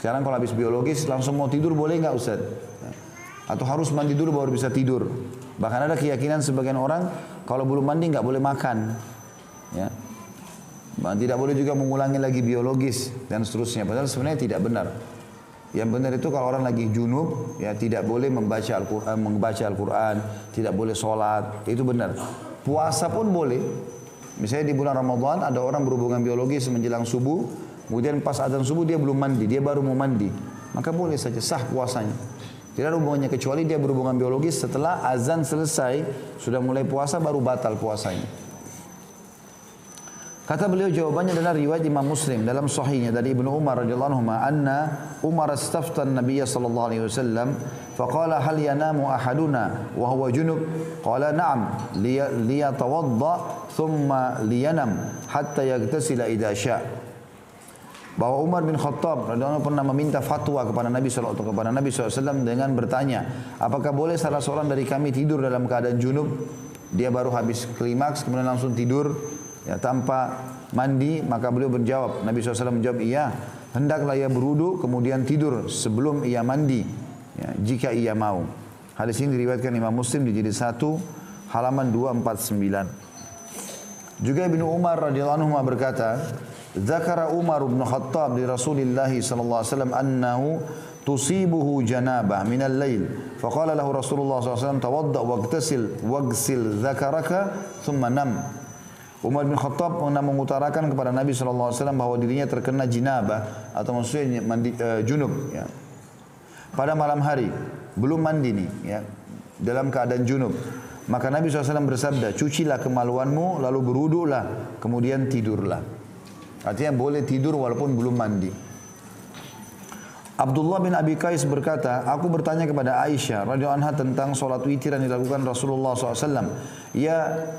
Sekarang kalau habis biologis langsung mau tidur boleh nggak Ustaz? Atau harus mandi dulu baru bisa tidur? Bahkan ada keyakinan sebagian orang kalau belum mandi nggak boleh makan. Ya. Tidak boleh juga mengulangi lagi biologis dan seterusnya. Padahal sebenarnya tidak benar. Yang benar itu kalau orang lagi junub, ya tidak boleh membaca Al-Quran, tidak boleh sholat, itu benar. Puasa pun boleh. Misalnya di bulan Ramadan ada orang berhubungan biologis menjelang subuh, kemudian pas adzan subuh dia belum mandi, dia baru mau mandi, maka boleh saja sah puasanya. Tidak ada hubungannya kecuali dia berhubungan biologis setelah azan selesai, sudah mulai puasa baru batal puasanya. Kata beliau jawabannya adalah riwayat Imam Muslim dalam sahihnya dari Ibnu Umar radhiyallahu anhu anna Umar istafta an-nabiy sallallahu alaihi wasallam faqala hal yanamu ahaduna wa huwa junub qala na'am liyatawadda thumma liyanam hatta yaghtasila idza syaa. Bahwa Umar bin Khattab radhiyallahu anhu pernah meminta fatwa kepada Nabi sallallahu alaihi wasallam dengan bertanya, apakah boleh salah seorang dari kami tidur dalam keadaan junub? Dia baru habis klimaks kemudian langsung tidur ya, tanpa mandi. Maka beliau menjawab, Nabi SAW menjawab, iya, hendaklah ia berwudu kemudian tidur sebelum ia mandi ya, jika ia mau. Hadis ini diriwayatkan Imam Muslim di jilid 1 halaman 249. Juga Ibnu Umar radhiyallahu anhu berkata, Zakara Umar bin Khattab li Rasulillah sallallahu alaihi wasallam annahu tusibuhu janabah min al-lail. Faqala lahu Rasulullah sallallahu alaihi wasallam tawadda waghsil zakaraka thumma nam. Umar bin Khattab pernah mengutarakan kepada Nabi SAW bahwa dirinya terkena jinabah atau maksudnya junub ya. Pada malam hari belum mandi nih ya, dalam keadaan junub. Maka Nabi SAW bersabda, cucilah kemaluanmu lalu berwudulah kemudian tidurlah. Artinya boleh tidur walaupun belum mandi. Abdullah bin Abi Qais berkata, aku bertanya kepada Aisyah radhiyallahu anha tentang solat witir yang dilakukan Rasulullah SAW.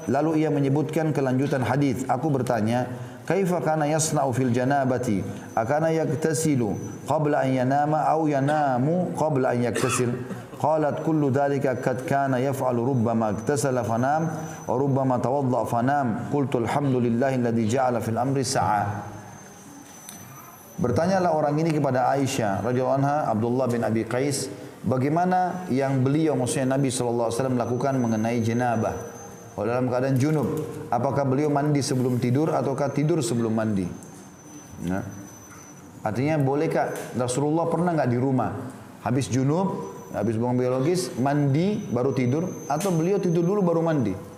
Lalu ia menyebutkan kelanjutan hadis. Aku bertanya, kaifa kana yasna'u fil janabati? Akana yaktasilu qabla an yanama aw yanamu qabla an yaktasil? Qalat kullu dhalika kad kana yaf'alu rubbama iktasala fanam wa rubbama tawadda fanam. Qultu alhamdulillahi alladhi ja'ala fil amri sa'a. Bertanyalah orang ini kepada Aisyah radhiyallahu anha, Abdullah bin Abi Qais, bagaimana yang beliau maksudnya Nabi SAW lakukan mengenai janabah dalam keadaan junub. Apakah beliau mandi sebelum tidur ataukah tidur sebelum mandi? Nah, artinya bolehkah Rasulullah pernah nggak di rumah habis junub, habis buang biologis, mandi baru tidur, atau beliau tidur dulu baru mandi?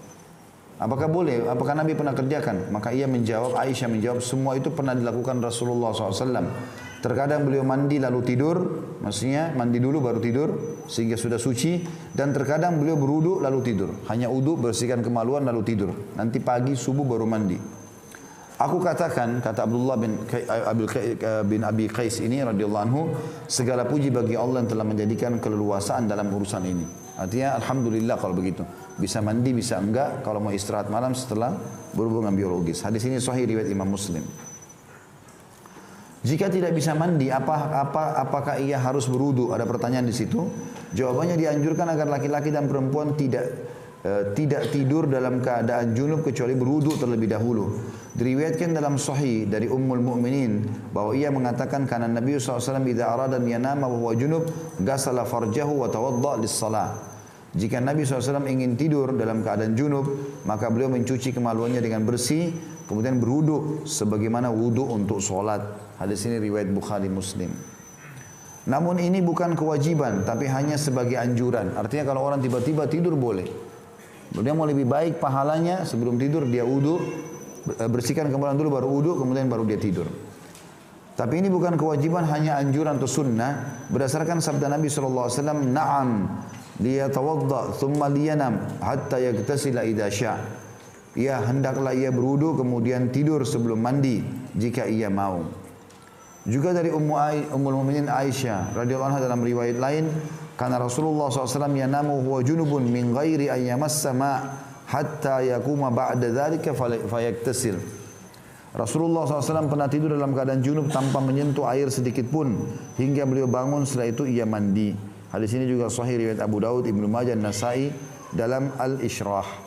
Apakah boleh? Apakah Nabi pernah kerjakan? Maka ia menjawab, Aisyah menjawab, semua itu pernah dilakukan Rasulullah SAW. Terkadang beliau mandi lalu tidur, maksudnya mandi dulu baru tidur, sehingga sudah suci. Dan terkadang beliau berwudu lalu tidur. Hanya wudu, bersihkan kemaluan lalu tidur. Nanti pagi subuh baru mandi. Aku katakan, kata Abdullah bin Abi Qais ini radhiyallahu anhu, segala puji bagi Allah yang telah menjadikan keleluasaan dalam urusan ini. Artinya alhamdulillah kalau begitu. Bisa mandi, bisa enggak kalau mau istirahat malam setelah berhubungan biologis. Hadis ini sahih riwayat Imam Muslim. Jika tidak bisa mandi, apakah ia harus berwudu? Ada pertanyaan di situ. Jawabannya dianjurkan agar laki-laki dan perempuan tidak tidur dalam keadaan junub kecuali berwudu terlebih dahulu. Diriwayatkan dalam sahih dari Ummul Mukminin bahwa ia mengatakan karena Nabi SAW idza arada an yanama wa huwa junub ghasala farjahu wa tawadda lis-shalah. Jika Nabi SAW ingin tidur dalam keadaan junub, maka beliau mencuci kemaluannya dengan bersih, kemudian berwudu sebagaimana wudu untuk sholat. Hadis ini riwayat Bukhari Muslim. Namun ini bukan kewajiban, tapi hanya sebagai anjuran. Artinya kalau orang tiba-tiba tidur boleh. Dia mau lebih baik pahalanya sebelum tidur dia wudu, bersihkan kemaluan dulu baru wudu, kemudian baru dia tidur. Tapi ini bukan kewajiban, hanya anjuran atau sunnah berdasarkan sabda Nabi SAW, na'am liyatawadda thumma liyanam hatta yaghtasila idza syaa. Ya, hendaklah ia berwudu kemudian tidur sebelum mandi jika ia mau. Juga dari Ummul Mukminin Aisyah radhiyallahu anha dalam riwayat lain, karena Rasulullah SAW yanamu huwa junubun min ghairi an yamassa ma hatta yakuma ba'da dzalika fayaktasil. Rasulullah SAW pernah tidur dalam keadaan junub tanpa menyentuh air sedikit pun hingga beliau bangun, setelah itu ia mandi. Hadis ini juga sahih riwayat Abu Daud, Ibnu Majah, Nasai dalam Al-Ishrah.